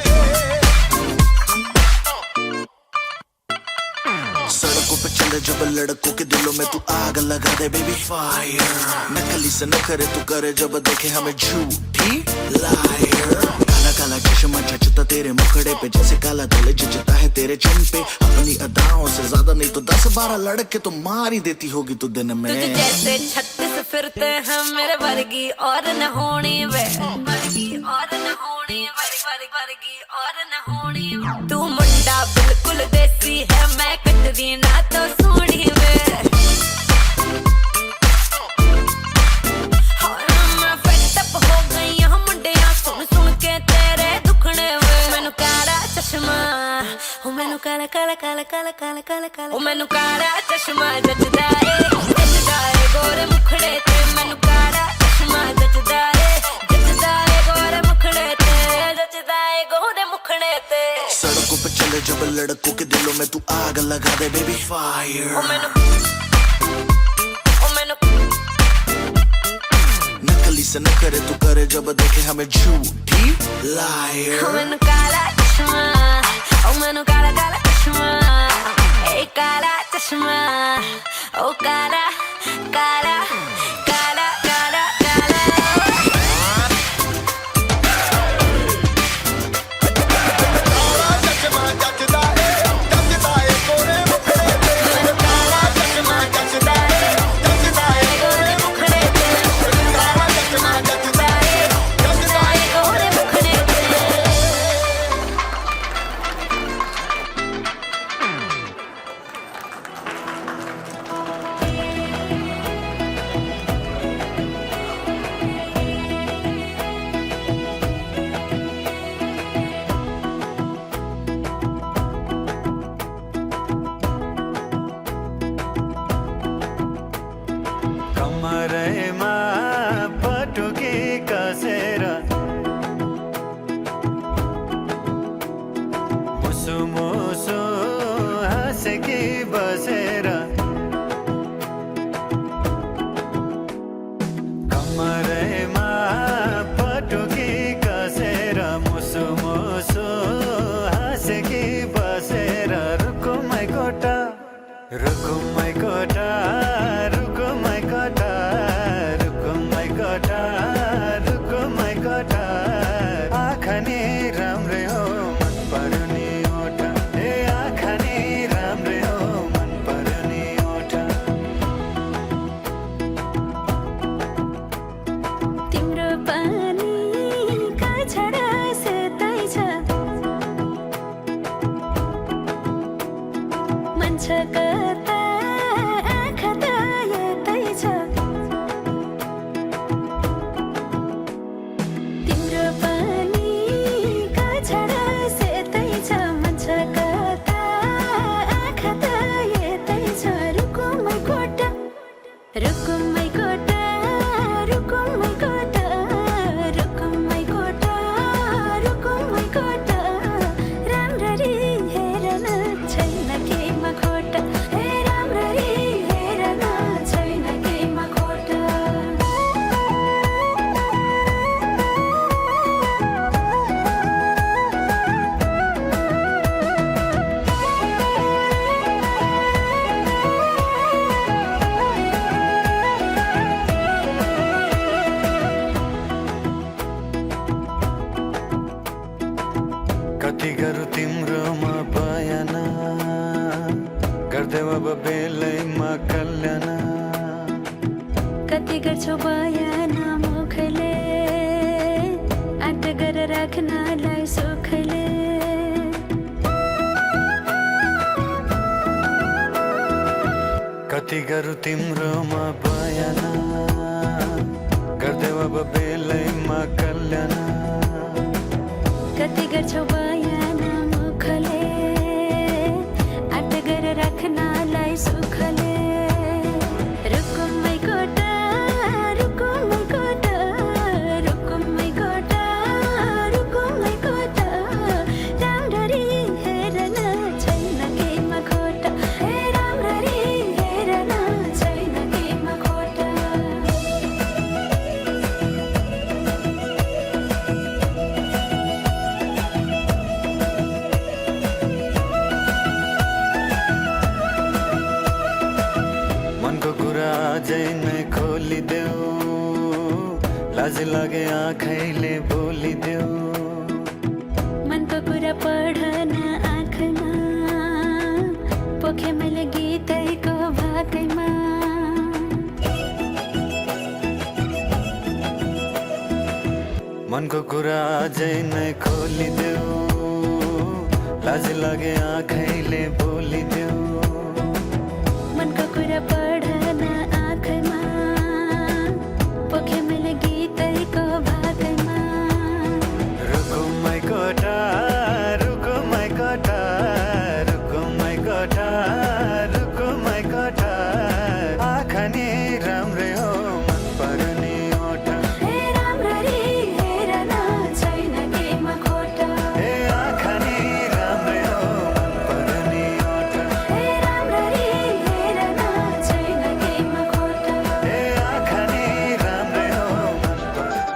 सड़कों पे चले जब लड़कों के दिलों में तू आग लगा दे बेबी फायर नकली से न करे तू करे जब देखे हमें झूठी लायर काला काला चश्मा जचता तेरे मुखड़े पे जैसे काला दिल जचता है तेरे चिन पे अपनी अदाओं से ज्यादा नहीं तो 10-12 लड़के तो मार ही देती होगी तू दिन में तुझे जैसे 36 फिरते हैं मेरे वर्गी और न होनी वे वर्गी और न होनी वर्गी और न होनी तू मुंडा बिल्कुल देसी है मैं कटदी ना तो सोनी वे मैं फेड अप हो गई हूं मुंडिया सुन सुन के तेरे दुखने वे मैनू काला चश्मा ओ मैनू काला काला काला काला काला काला काला ओ मैनू काला चश्मा जचदा ए गोरे मुखड़े ते मैनू काला चश्मा जचदा ए गोरे मुखड़े ते जचदा ए गोरे मुखड़े ते सड़कों पे चले जब लड़कों के दिलों में तू आग लगा दे बेबी फायर नकली से न करे तू करे जब देखे हमें झूठी लायर मैनू काला चश्मा ओ मैनू काला काला चश्मा ए काला चश्मा ओ काला काला काला काला काला चश्मा जचदा ए कोरे मुखड़े ते काला चश्मा जचदा ए कोरे मुखड़े ते काला चश्मा जचदा ए गोरे मुखड़े ते कमरेमा पटुकी कसेर मुसु मुसु हाँसेकी बसेर कमरेमा पटुकी कसेर मुसु मुसु हाँसेकी बसेर रुकुमै कोटा रुकुमै कोटा रुकुमै कोटा रुकुमै कोटा रुकुमै कोटा आँखा नि राम्रै हो मन पर्यो नि ओठा ए आँखा नि राम्रै हो मन पर्यो नि ओठा तिम्रो पानीका छडा सेतै छ मन छ कता आँखा त यतै छ कति गरौँ तिम्रोमा बयान गर्दै अब बेलैमा कल्याण कति गर्छौ बयान मुखले आँट गरेर राख्नलाई सुखले कति गरौँ तिम्रोमा बयान गर्दै अब बेलैमा कल्याण कति गर्छौ बयान मुखले आँट गरेर राख्नलाई सुखले रुकुमै कोटा रुकुमै कोटा रुकुमै कोटा रुकुमै कोटा राम्ररी हेर्न छैन केमा खोटा राम्ररी हेर्न छैन केमा खोटा मनको कुरा अझै नै खोलिदेऊ लाज लागे आँखैले बोलिदेऊ मनको कुरा पढ्न आँखमा पोखे मैले गीतैको भाकैमा मनको कुरा अझै नै खोलिदेऊ लाज लागे आँखैले बोलिदेऊ मनको कुरा पढ्न आँखमा पोखे मैले गीतैको भाकैमा रुकुमै कोटा रुकुमै कोटा रुकुमै कोटा रुकुमै कोटा आँखा नि राम्रै हो मन पर्ने ओठा राम्ररी हेर्न छैन केमा खोटा आँखा नि राम्रै हो मन पर्ने ओठा राम्ररी हेर्न छैन केमा खोटा आँखा नि राम्रै हो मन पर्ने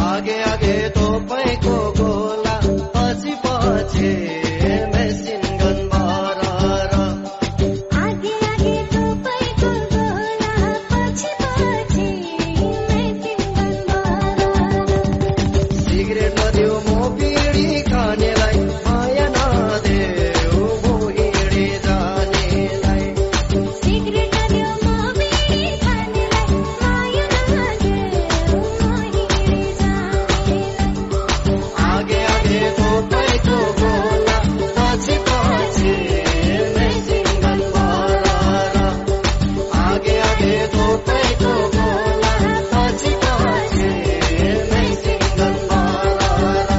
आगे आगे तपाईँको गोला पछि पछि मेसिन गन भरर आगे आगे तपाईँको गोला पछि पछि मेसिन सिगरेट नदेऊ म बिडी खानेलाई माया नदेऊ म हिँडी जानेलाई सिगरेट दियो म बिडी खानेलाई माया नदेऊ म हिँडी जानेलाई आगे आगे तपाईँको गोला पछि पछि मेसिन गन भरर आगे आगे तपाईँको गोला पछि पछि मेसिन गन भरर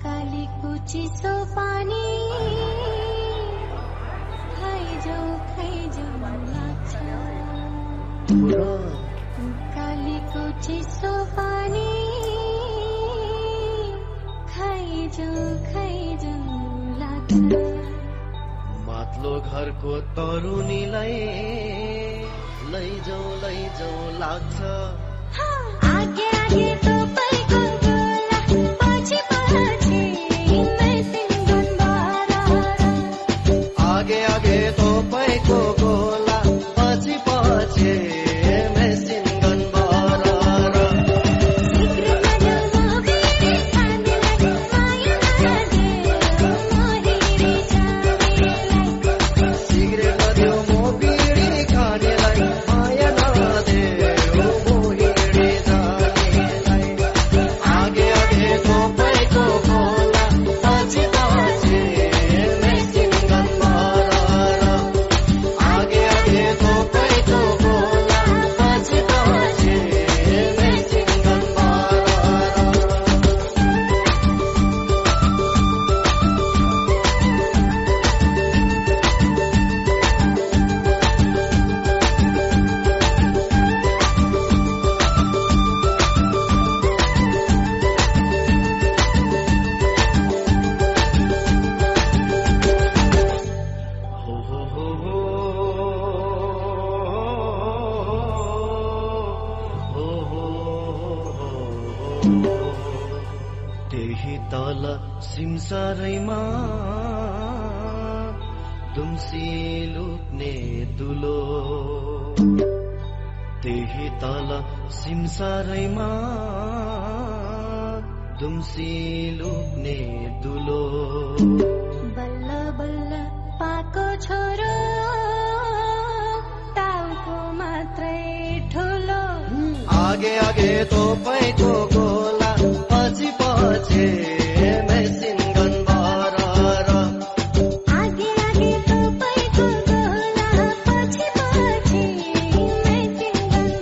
कालीको चिसो पानी खाइजाउ लाग्छ कालीको चिसो पानी खाइजाउ लाग्छ माथिल्लो घरको तरुनीलाई लैजाउ लाग्छ आगे आगे तपाईँको गोला पछि पछि मेसिन गन भरर आगे आगे तपाईँको गोला पछि पछि मेसिन गन भरर सिगरेट नदेऊ म बिडी खानेलाई माया नदेऊ म हिँडी जानेलाई सिगरेट नदेऊ म बिडी खानेलाई माया नदेऊ म हिँडी जानेलाई त्यही तल सिमसारैमा दुम्सी लुक्ने दुलो त्यही तल सिमसारैमा दुम्सी लुक्ने दुलो बल्ल बल्ल पाको छोरो टाउको मात्रै ठुलो आगे आगे तोपैको गोला पछि पछि मेसिन गन भरर आगे आगे तपाईँको गोला पछि पछि मेसिन गन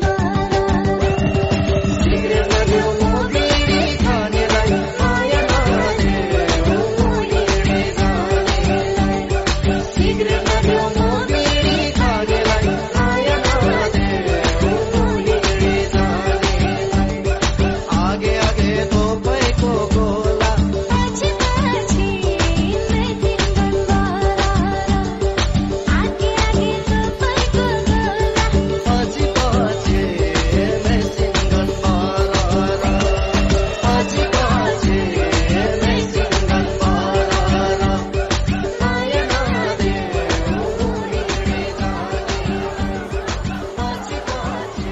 सिगरेट नलिउनु बिडी खानेलाई माया नदेऊ मुहिडी जानेलाई सिगरेट नलिउनु बिडी खानेलाई माया नदेऊ मुहिडी जानेलाई आगे आगे तोपैको गोला पछि पछि मेसिन गन आगे आगे तपाईँको गोला पछि पछि मेसिन गन भरर पछि पछि मेसिन गन भरर माया नदेऊ मुहिडी जानेलाई पछि पछि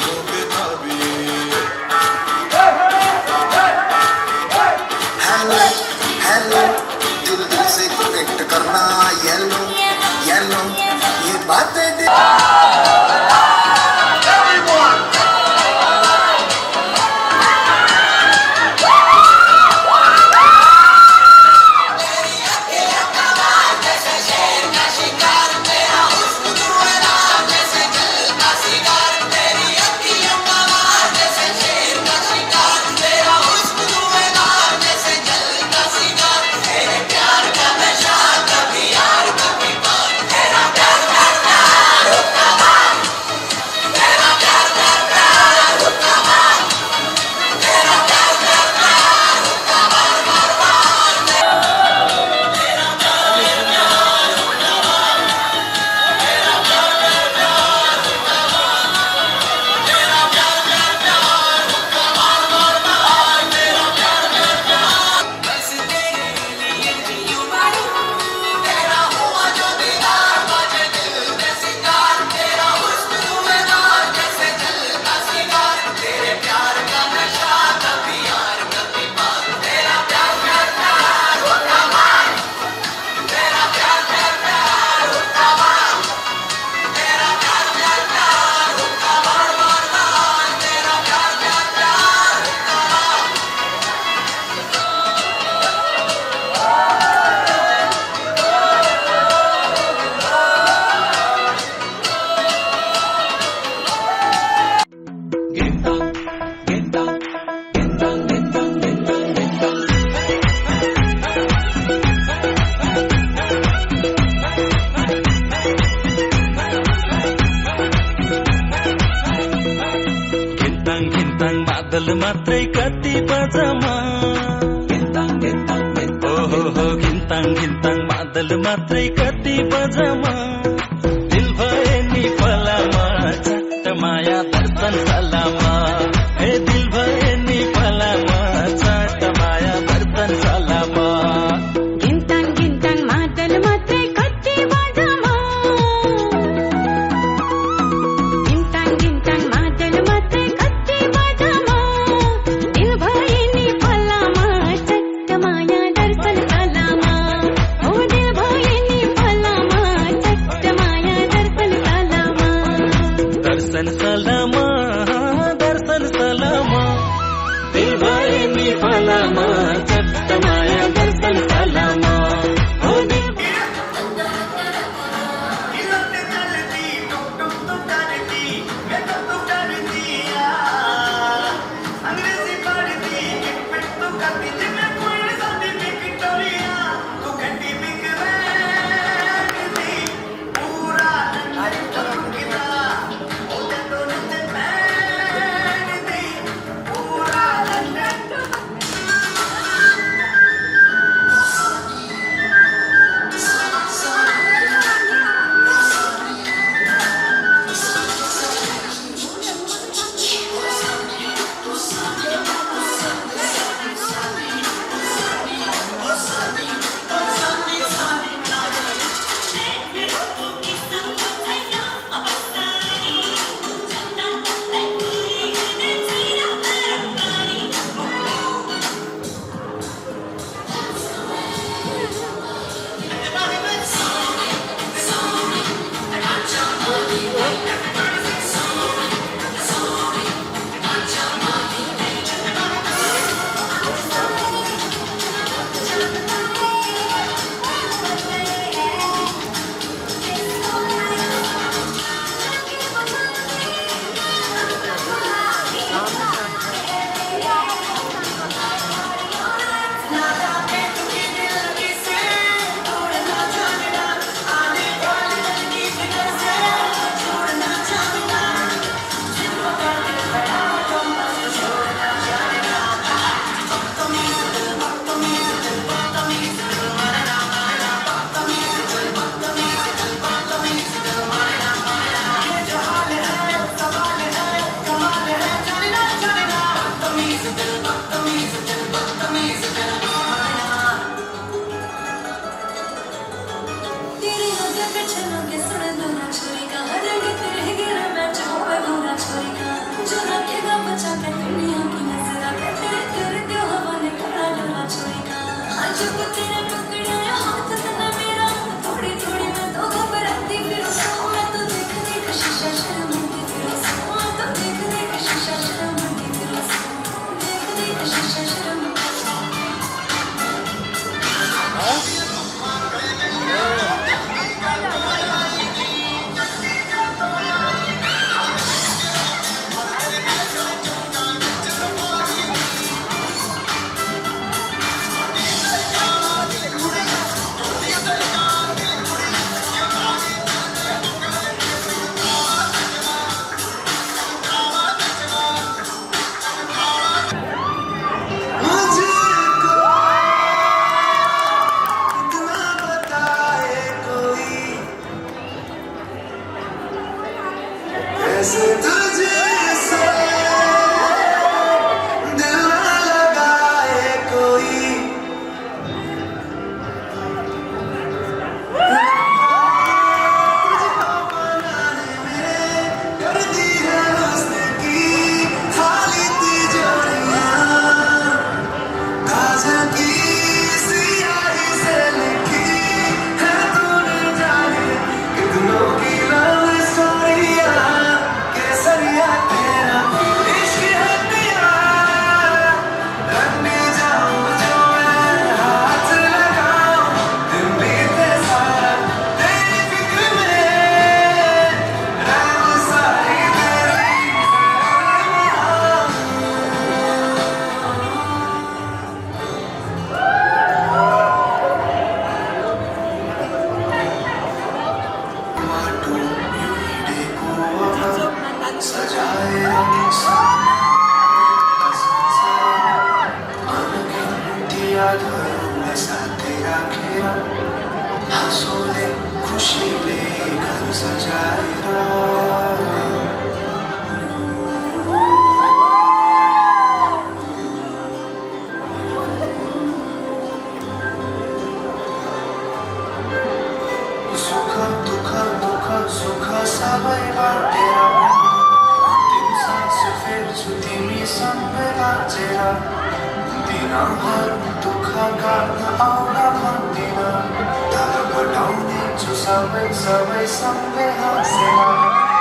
हो बेताबी हेलो हेलो दिल दिल से कनेक्ट करना येलो येलो ये बातें बादल मात्रै कति बजमा हो घिन्ताङ घिन्ताङ बादल मात्रै कति बजमा दिल भए नि फलामा चट्ट माया दर्शन सलामा हे दिल भए नि फलामा चट्ट माया दर्शन सलामा गिन्ताङ गिन्ताङ बादल मात्रै कति बजमा गिन्ताङ गिन्ताङ बादल मात्रै कति बजमा दिल भए नि फलामा चट्ट माया दर्शन सलामा हो दिल भए नि फलामा चट्ट माया दर्शन सलामा दर्शन सलामा दर्शन सलामा दिल भए नि फलामा चट्ट माया दर्शन सलामा हो दिल चुप तेरा टुकड़ा हाथ तना मेरा थोड़ी थोड़ी मैं तो घबराती फिर मैं तो देख देख शीशा शर्माती फिर तो देख देख शीशा शर्माती फिर देख देख शीशा शर्माती ऐसे तुझसे दिल ना लगाए कोई तुझको बनाने में कर दी है हुस्न की खाली तिजोरियां काजल की सियाही से लिखी है तूने जाने कितनों की लव स्टोरियां केसरिया तेरा इश्क है पिया रंग जाऊं जो मैं हाथ लगाऊं दिन बीते सारा तेरी फिक्र में रात सारी तेरी सजाए दिया धरूंगा साथ तेरा घेरा हंसो ले खुशी ले घर सजाएगा सुख दुख दुख सुख सबै बाटेर अन्तिम सास फेर्छु तिमीसँगै बाँचेर दिनभर दुःख गर्न आउला भन्दिन तर बटाउने छु सबै सँगै हाँसेर